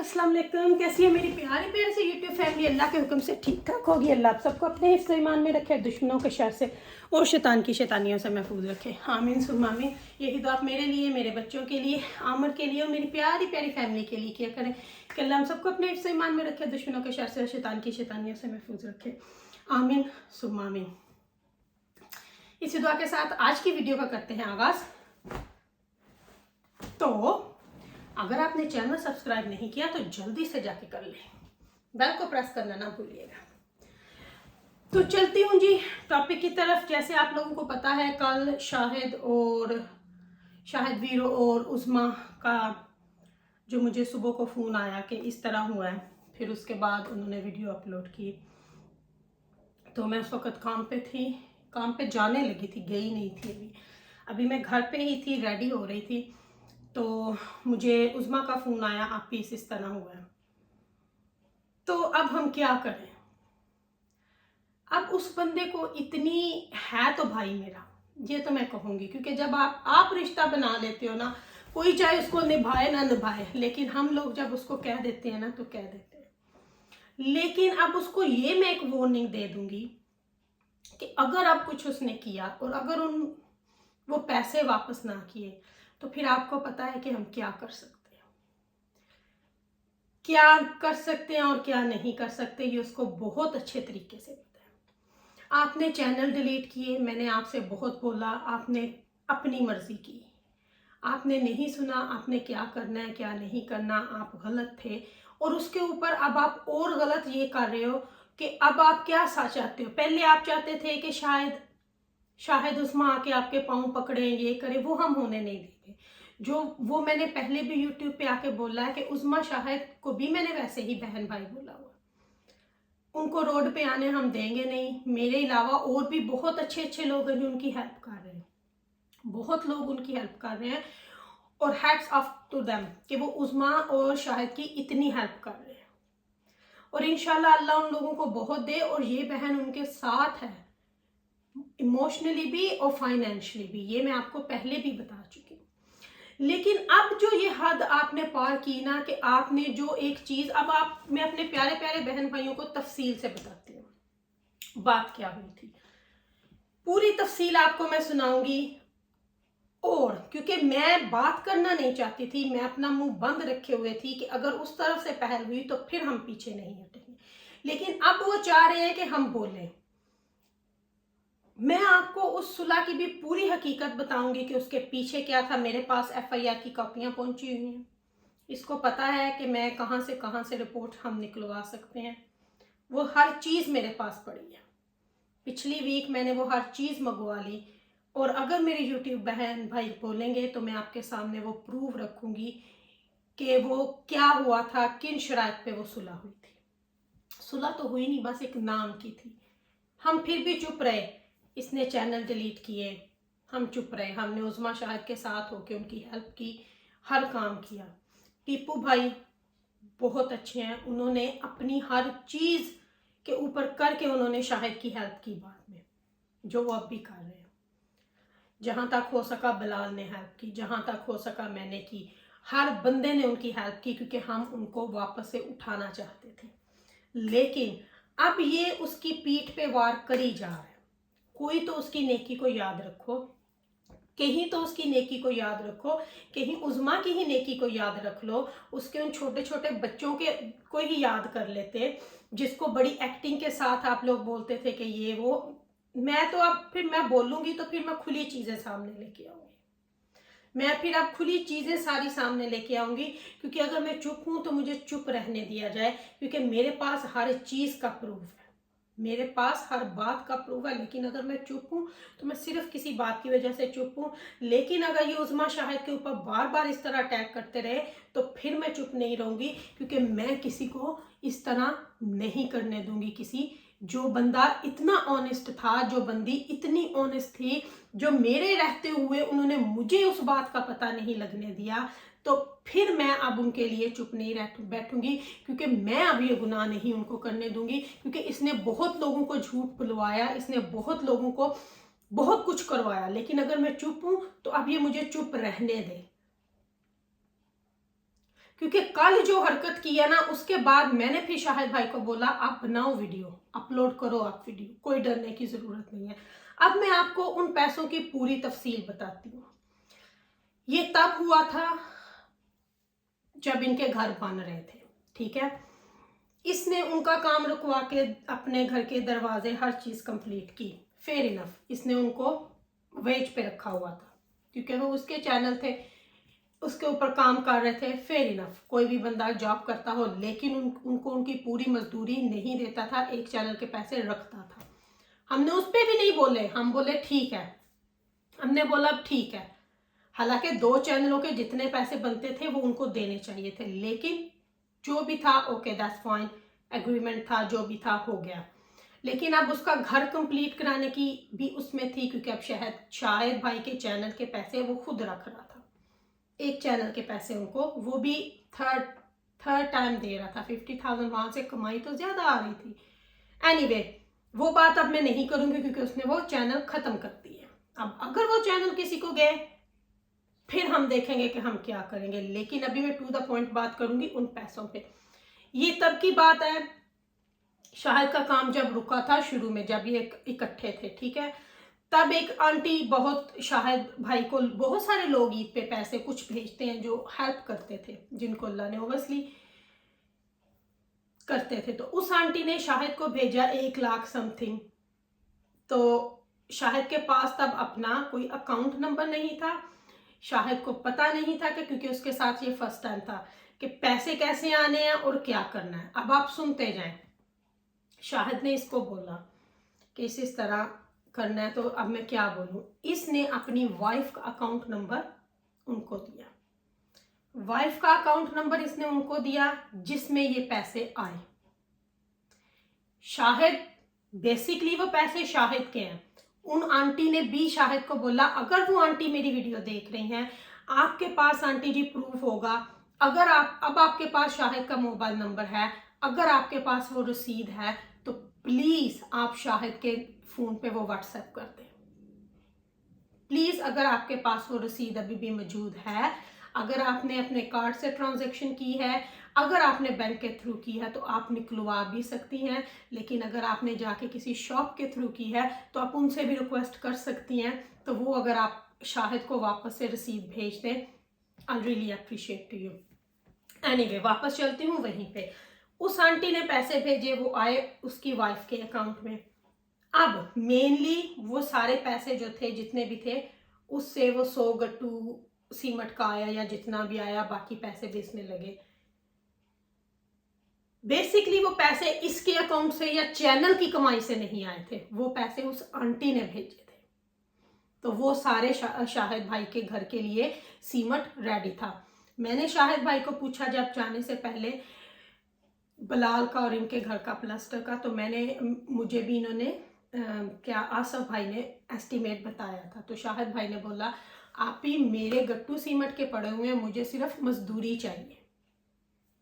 अस्सलाम वालेकुम। कैसी है मेरी प्यारी प्यारी सी यूट्यूब फैमिली। अल्लाह के हुक्म से ठीक ठाक होगी। अल्लाह आप सबको अपने हिफ्ज़ ईमान में रखे, दुश्मनों के शर से और शैतान की शैतानियों से महफूज रखे। आमीन सुम्मा आमीन। यही दुआ आप मेरे लिए, मेरे बच्चों के लिए, आमर के लिए और मेरी प्यारी प्यारी फैमिली के लिए किया करें कि अल्लाह हम सबको अपने हिफ्ज़ ईमान में रखे, दुश्मनों के शर से और शैतान की शैतानियों से महफूज रखे। आमीन सुम्मा आमीन। इसी दुआ के साथ आज की वीडियो का करते हैं आगाज़। तो अगर आपने चैनल सब्सक्राइब नहीं किया तो जल्दी से जाके कर लें, बेल को प्रेस करना ना भूलिएगा। तो चलती हूँ जी टॉपिक की तरफ। जैसे आप लोगों को पता है, कल शाहिद वीरो और उस्मा का जो मुझे सुबह को फ़ोन आया कि इस तरह हुआ है, फिर उसके बाद उन्होंने वीडियो अपलोड की। तो मैं उस वक़्त काम पे थी, काम पे जाने लगी थी, गई नहीं थी। अभी मैं घर पे ही थी, रेडी हो रही थी, तो मुझे उस्मा का फ़ोन आया, आपकी इस तरह हुआ है। तो अब हम क्या करें? अब उस बंदे को इतनी है तो भाई मेरा, ये तो मैं कहूँगी, क्योंकि जब आप रिश्ता बना लेते हो ना, कोई चाहे उसको निभाए ना निभाए, लेकिन हम लोग जब उसको कह देते हैं ना तो कह देते हैं। लेकिन अब उसको ये मैं एक वार्निंग दे दूंगी कि अगर अब कुछ उसने किया और अगर वो पैसे वापस ना किए तो फिर आपको पता है कि हम क्या कर सकते हैं, क्या कर सकते हैं और क्या नहीं कर सकते। ये उसको बहुत अच्छे तरीके से पता है। आपने चैनल डिलीट किए, मैंने आपसे बहुत बोला, आपने अपनी मर्जी की, आपने नहीं सुना, आपने क्या करना है क्या नहीं करना, आप गलत थे। और उसके ऊपर अब आप और गलत ये कर रहे हो कि अब आप क्या चाहते हो। पहले आप चाहते थे कि शायद उस्मा आके आपके पाँव पकड़े, ये करे, वो हम होने नहीं देंगे। जो वो मैंने पहले भी यूट्यूब पे आके बोला है कि उस्मा शाहिद को भी मैंने वैसे ही बहन भाई बोला हुआ, उनको रोड पे आने हम देंगे नहीं। मेरे अलावा और भी बहुत अच्छे अच्छे लोग हैं जो उनकी हेल्प कर रहे हैं, बहुत लोग उनकी हेल्प कर रहे हैं, और हैट्स ऑफ टू देम कि वो उस्मा और शाहिद की इतनी हेल्प कर रहे हैं। और इंशाल्लाह अल्लाह उन लोगों को बहुत दे, और ये बहन उनके साथ है इमोशनली भी और फाइनेंशियली भी, ये मैं आपको पहले भी बता चुकी हूँ। लेकिन अब जो ये हद आपने पार की ना, कि आपने जो एक चीज, मैं अपने प्यारे प्यारे बहन भाइयों को तफसील से बताती हूँ बात क्या हुई थी। पूरी तफसील आपको मैं सुनाऊंगी, और क्योंकि मैं बात करना नहीं चाहती थी, मैं अपना मुंह बंद रखे हुए थी कि अगर उस तरफ से पहल हुई तो फिर हम पीछे नहीं हटेंगे। लेकिन अब वो चाह रहे हैं कि हम बोलें। मैं आपको उस सुलह की भी पूरी हकीकत बताऊंगी कि उसके पीछे क्या था। मेरे पास एफआईआर की कॉपियां पहुंची हुई हैं, इसको पता है कि मैं कहां से रिपोर्ट हम निकलवा सकते हैं। वो हर चीज़ मेरे पास पड़ी है, पिछली वीक मैंने वो हर चीज़ मंगवा ली। और अगर मेरे यूट्यूब बहन भाई बोलेंगे तो मैं आपके सामने वो प्रूफ रखूंगी कि वो क्या हुआ था, किन शराइत पे वो सुलह हुई थी। सुलह तो हुई नहीं, बस एक नाम की थी। हम फिर भी चुप रहे, इसने चैनल डिलीट किए, हम चुप रहे। हमने उस्मा शाहिद के साथ होके उनकी हेल्प की, हर काम किया। टीपू भाई बहुत अच्छे हैं, उन्होंने अपनी हर चीज़ के ऊपर करके उन्होंने शाहिद की हेल्प की बाद में, जो वो अब भी कर रहे हैं। जहाँ तक हो सका बिलाल ने हेल्प की, जहाँ तक हो सका मैंने की, हर बंदे ने उनकी हेल्प की, क्योंकि हम उनको वापस से उठाना चाहते थे। लेकिन अब ये उसकी पीठ पे वार करी जा रहा है। कोई तो उसकी नेकी को याद रखो, कहीं तो उसकी नेकी को याद रखो, कहीं उस्मा की ही नेकी को याद रख लो। उसके उन छोटे छोटे बच्चों के को ही याद कर लेते, जिसको बड़ी एक्टिंग के साथ आप लोग बोलते थे कि ये वो। मैं तो अब फिर मैं बोलूंगी तो फिर मैं खुली चीजें सामने लेके आऊंगी, मैं फिर अब खुली चीजें सारी सामने लेके आऊंगी। क्योंकि अगर मैं चुप हूं तो मुझे चुप रहने दिया जाए, क्योंकि मेरे पास हर चीज का प्रूफ है, मेरे पास हर बात का प्रूफ है। लेकिन अगर मैं चुप हूँ तो मैं सिर्फ किसी बात की वजह से चुप हूँ। लेकिन अगर ये उस्मा शाहिद के ऊपर बार बार इस तरह अटैक करते रहे तो फिर मैं चुप नहीं रहूंगी, क्योंकि मैं किसी को इस तरह नहीं करने दूंगी। किसी जो बंदा इतना ऑनेस्ट था, जो बंदी इतनी ऑनेस्ट थी, जो मेरे रहते हुए उन्होंने मुझे उस बात का पता नहीं लगने दिया, तो फिर मैं अब उनके लिए चुप नहीं बैठूंगी। क्योंकि मैं अब ये गुनाह नहीं उनको करने दूंगी, क्योंकि इसने बहुत लोगों को झूठ बुलवाया, इसने बहुत लोगों को बहुत कुछ करवाया। लेकिन अगर मैं चुप हूं तो अब ये मुझे चुप रहने दे, क्योंकि कल जो हरकत की है ना, उसके बाद मैंने फिर शाहिद भाई को बोला आप बनाओ वीडियो, अपलोड करो आप वीडियो, कोई डरने की जरूरत नहीं है। अब मैं आपको उन पैसों की पूरी तफसील बताती हूँ। ये तब हुआ था जब इनके घर बन रहे थे, ठीक है। इसने उनका काम रुकवा के अपने घर के दरवाजे हर चीज कंप्लीट की, फेयर इनफ। इसने उनको वेज पे रखा हुआ था क्योंकि वो उसके चैनल थे, उसके ऊपर काम कर रहे थे, फेयर इनफ। कोई भी बंदा जॉब करता हो, लेकिन उनको उनकी पूरी मजदूरी नहीं देता था, एक चैनल के पैसे रखता था। हमने उस पर भी नहीं बोले, हम बोले ठीक है, हमने बोला ठीक है। हालांकि 2 चैनलों के जितने पैसे बनते थे वो उनको देने चाहिए थे, लेकिन जो भी था ओके दैट्स फाइन, एग्रीमेंट था, जो भी था हो गया। लेकिन अब उसका घर कंप्लीट कराने की भी उसमें थी, क्योंकि अब शाहिद भाई के चैनल के पैसे वो खुद रख रहा था, एक चैनल के पैसे उनको, वो भी थर्ड टाइम दे रहा था। 50,000 वहां से कमाई तो ज्यादा आ रही थी। एनीवे, वो बात अब मैं नहीं करूंगी क्योंकि उसने वो चैनल खत्म कर दी है। अब अगर वो चैनल किसी को गए फिर हम देखेंगे कि हम क्या करेंगे, लेकिन अभी मैं टू द पॉइंट बात करूंगी उन पैसों पे। ये तब की बात है, शाहिद का काम जब रुका था शुरू में, जब ये इकट्ठे थे, ठीक है। तब एक आंटी बहुत शाहिद भाई को, बहुत सारे लोग ईद पे पैसे कुछ भेजते हैं जो हेल्प करते थे, जिनको अल्लाह ने ओबवियसली करते थे। तो उस आंटी ने शाहिद को भेजा 1 लाख समथिंग। तो शाहिद के पास तब अपना कोई अकाउंट नंबर नहीं था, शाहिद को पता नहीं था कि, क्योंकि उसके साथ ये फर्स्ट टाइम था, कि पैसे कैसे आने हैं और क्या करना है। अब आप सुनते जाएं। शाहिद ने इसको बोला कि इस तरह करना है, तो अब मैं क्या बोलूं। इसने अपनी वाइफ का अकाउंट नंबर उनको दिया, वाइफ का अकाउंट नंबर इसने उनको दिया जिसमें ये पैसे आए। शाहिद, बेसिकली वो पैसे शाहिद के हैं। उन आंटी ने भी शाहिद को बोला, अगर वो आंटी मेरी वीडियो देख रही हैं, आपके पास आंटी जी प्रूफ होगा, अगर अब आपके पास शाहिद का मोबाइल नंबर है, अगर आपके पास वो रसीद है, तो प्लीज आप शाहिद के फोन पे वो व्हाट्सएप कर दें। प्लीज, अगर आपके पास वो रसीद अभी भी मौजूद है, अगर आपने अपने कार्ड से ट्रांजैक्शन की है, अगर आपने बैंक के थ्रू की है, तो आप निकलवा भी सकती हैं। लेकिन अगर आपने जाके किसी शॉप के थ्रू की है तो आप उनसे भी रिक्वेस्ट कर सकती हैं। तो वो अगर आप शाहिद को वापस से रसीद भेज दें, I really appreciate to you. Anyway, वापस चलती हूँ वहीं पे। उस आंटी ने पैसे भेजे, वो आए उसकी वाइफ के अकाउंट में। अब मेनली वो सारे पैसे जो थे, जितने भी थे, उससे वो 100 गट्टू सीमट का आया या जितना भी आया, बाकी पैसे बेचने लगे। बेसिकली वो पैसे इसके अकाउंट से या चैनल की कमाई से नहीं आए थे, वो पैसे उस आंटी ने भेजे थे। तो वो सारे शाहिद भाई के घर के लिए सीमट रेडी था। मैंने शाहिद भाई को पूछा जब जाने से पहले बलाल का और इनके घर का प्लास्टर का, तो मुझे भी इन्होंने क्या आसफ भाई ने एस्टीमेट बताया था। तो शाहिद भाई ने बोला, आप ही मेरे गट्टू सीमट के पड़े हुए हैं, मुझे सिर्फ मजदूरी चाहिए,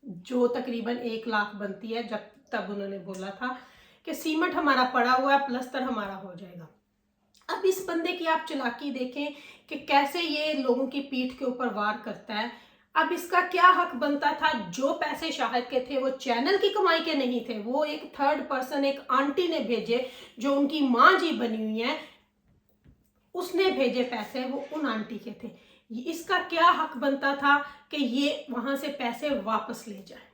जो तकरीबन 1 लाख बनती है। जब तब उन्होंने बोला था कि सीमट हमारा पड़ा हुआ है, प्लस्तर हमारा हो जाएगा। अब इस बंदे की आप चालाकी देखें कि कैसे ये लोगों की पीठ के ऊपर वार करता है। अब इसका क्या हक बनता था, जो पैसे शाहिद के थे वो चैनल की कमाई के नहीं थे, वो एक थर्ड पर्सन, एक आंटी ने भेजे जो उनकी माँ जी बनी हुई है, उसने भेजे पैसे, वो उन आंटी के थे। इसका क्या हक बनता था कि ये वहां से पैसे वापस ले जाए।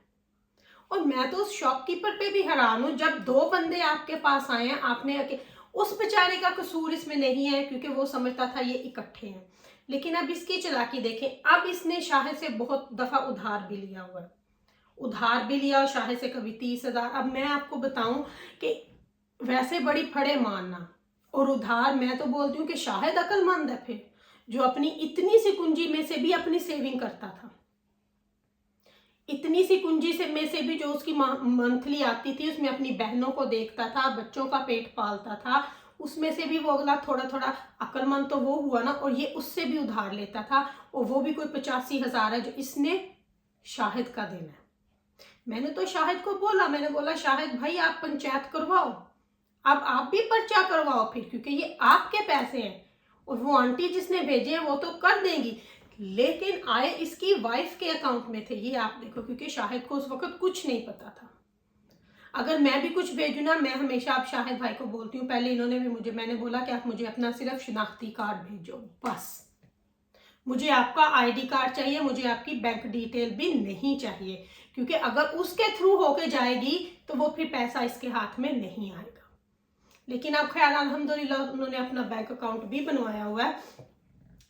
और मैं तो उस शॉपकीपर पे भी हैरान हूं, जब 2 बंदे आपके पास आए हैं, आपने उस बेचारे का कसूर इसमें नहीं है क्योंकि वो समझता था ये इकट्ठे हैं। लेकिन अब इसकी चालाकी देखें। अब इसने शाहिद से बहुत दफा उधार भी लिया हुआ है, उधार भी लिया, और शाहिद से कभी 30,000। अब मैं आपको बताऊं कि वैसे बड़ी फड़े मारना और उधार, मैं तो बोलती हूँ कि शाहिद अक्लमंद है फिर, जो अपनी इतनी सी कुंजी में से भी अपनी सेविंग करता था। इतनी सी कुंजी से में से भी जो उसकी मंथली आती थी, उसमें अपनी बहनों को देखता था, बच्चों का पेट पालता था, उसमें से भी वो अगला थोड़ा थोड़ा, अक्लमंद तो वो हुआ ना, और ये उससे भी उधार लेता था, और वो भी कोई 85,000 है जो इसने शाहिद का देना है। मैंने तो शाहिद को बोला, मैंने बोला शाहिद भाई आप पंचायत करवाओ, अब आप भी पर्चा करवाओ फिर, क्योंकि ये आपके पैसे हैं। और वो आंटी जिसने भेजे हैं वो तो कर देंगी, लेकिन आए इसकी वाइफ के अकाउंट में थे, ये आप देखो, क्योंकि शाहिद को उस वक्त कुछ नहीं पता था। अगर मैं भी कुछ भेजूँ ना, मैं हमेशा आप शाहिद भाई को बोलती हूँ, पहले इन्होंने भी मैंने बोला कि आप मुझे अपना सिर्फ शिनाख्ती कार्ड भेजो, बस मुझे आपका आईडी कार्ड चाहिए, मुझे आपकी बैंक डिटेल भी नहीं चाहिए, क्योंकि अगर उसके थ्रू होके जाएगी तो वो फिर पैसा इसके हाथ में नहीं आएगा। लेकिन अब खैर अल्हम्दुलिल्लाह उन्होंने अपना बैंक अकाउंट भी बनवाया हुआ है।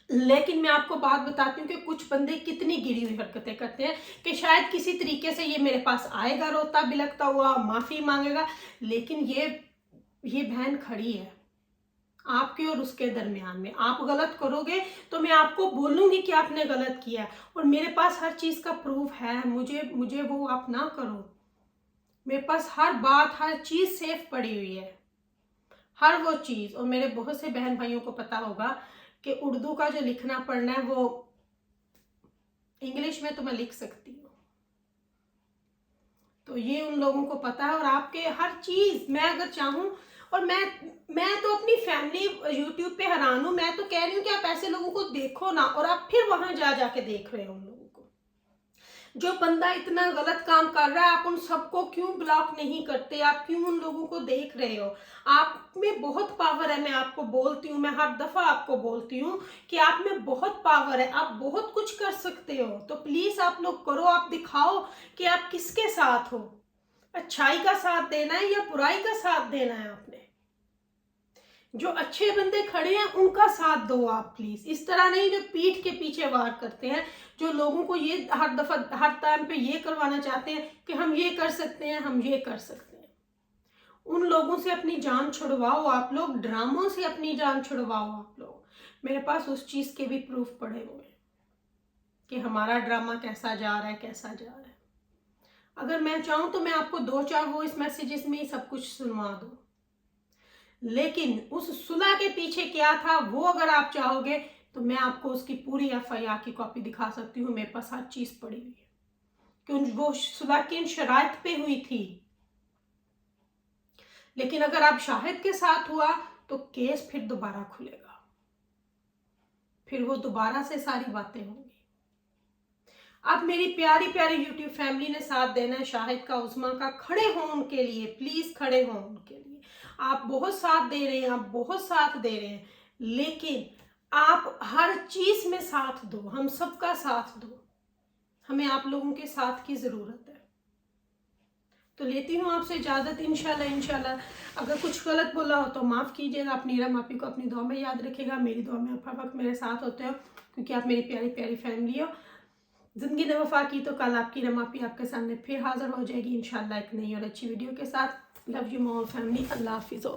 लेकिन मैं आपको बात बताती हूँ कि कुछ बंदे कितनी गिरी हुई हरकतें करते हैं कि शायद किसी तरीके से ये मेरे पास आएगा रोता बिलखता हुआ, माफी मांगेगा, लेकिन ये बहन खड़ी है आपके और उसके दरमियान में। आप गलत करोगे तो मैं आपको बोलूंगी कि आपने गलत किया, और मेरे पास हर चीज का प्रूफ है। मुझे वो आप ना करो। मेरे पास हर बात, हर चीज सेफ पड़ी हुई है, हर वो चीज। और मेरे बहुत से बहन भाइयों को पता होगा कि उर्दू का जो लिखना पढ़ना है वो इंग्लिश में तो मैं लिख सकती हूँ, तो ये उन लोगों को पता है। और आपके हर चीज मैं अगर चाहूँ, और मैं तो अपनी फैमिली यूट्यूब पे हैरान हूँ। मैं तो कह रही हूँ कि आप ऐसे लोगों को देखो ना, और आप फिर वहां जाके देख रहे हो उन लोगों को। जो बंदा इतना गलत काम कर रहा है, आप उन सबको क्यों ब्लॉक नहीं करते? आप क्यों उन लोगों को देख रहे हो? आप में बहुत पावर है, मैं आपको बोलती हूँ, मैं हर दफा आपको बोलती हूँ कि आप में बहुत पावर है, आप बहुत कुछ कर सकते हो। तो प्लीज आप लोग करो, आप दिखाओ कि आप किसके साथ हो। अच्छाई का साथ देना है या बुराई का साथ देना है? आपने जो अच्छे बंदे खड़े हैं उनका साथ दो आप प्लीज। इस तरह नहीं जो पीठ के पीछे वार करते हैं, जो लोगों को ये हर दफा हर टाइम पे ये करवाना चाहते हैं कि हम ये कर सकते हैं, हम ये कर सकते हैं। उन लोगों से अपनी जान छुड़वाओ आप लोग, ड्रामों से अपनी जान छुड़वाओ आप लोग। मेरे पास उस चीज के भी प्रूफ पड़े हुए हैं कि हमारा ड्रामा कैसा जा रहा है, कैसा जा रहा है। अगर मैं चाहूं तो मैं आपको 2-4 वॉइस मैसेजेस में ही सब कुछ सुनवा दूं, लेकिन उस सुलह के पीछे क्या था वो अगर आप चाहोगे तो मैं आपको उसकी पूरी एफआईआर की कॉपी दिखा सकती हूँ। मेरे पास हर चीज पड़ी हुई है कि वो सुलह किन शराइत पे हुई थी। लेकिन अगर आप शाहिद के साथ हुआ तो केस फिर दोबारा खुलेगा, फिर वो दोबारा से सारी बातें होंगी। अब मेरी प्यारी प्यारी यूट्यूब फैमिली ने साथ देना है शाहिद का, उस्मा का। खड़े हो उनके लिए, प्लीज खड़े हो उनके लिए। आप बहुत साथ दे रहे हैं, आप बहुत साथ दे रहे हैं, लेकिन आप हर चीज में साथ दो, हम सबका साथ दो। हमें आप लोगों के साथ की जरूरत है। तो लेती हूँ आपसे इजाजत, इंशाल्लाह। अगर कुछ गलत बोला हो तो माफ कीजिएगा। अपनी रमापी को अपनी दुआ में याद रखिएगा। मेरी दुआ में आप हर वक्त मेरे साथ होते हो, क्योंकि आप मेरी प्यारी प्यारी फैमिली हो। जिंदगी ने वफा की तो कल आपकी रमापी आपके सामने फिर हाजिर हो जाएगी इंशाल्लाह एक नई और अच्छी वीडियो के साथ। Love you more family. अल्लाह हाफिज़।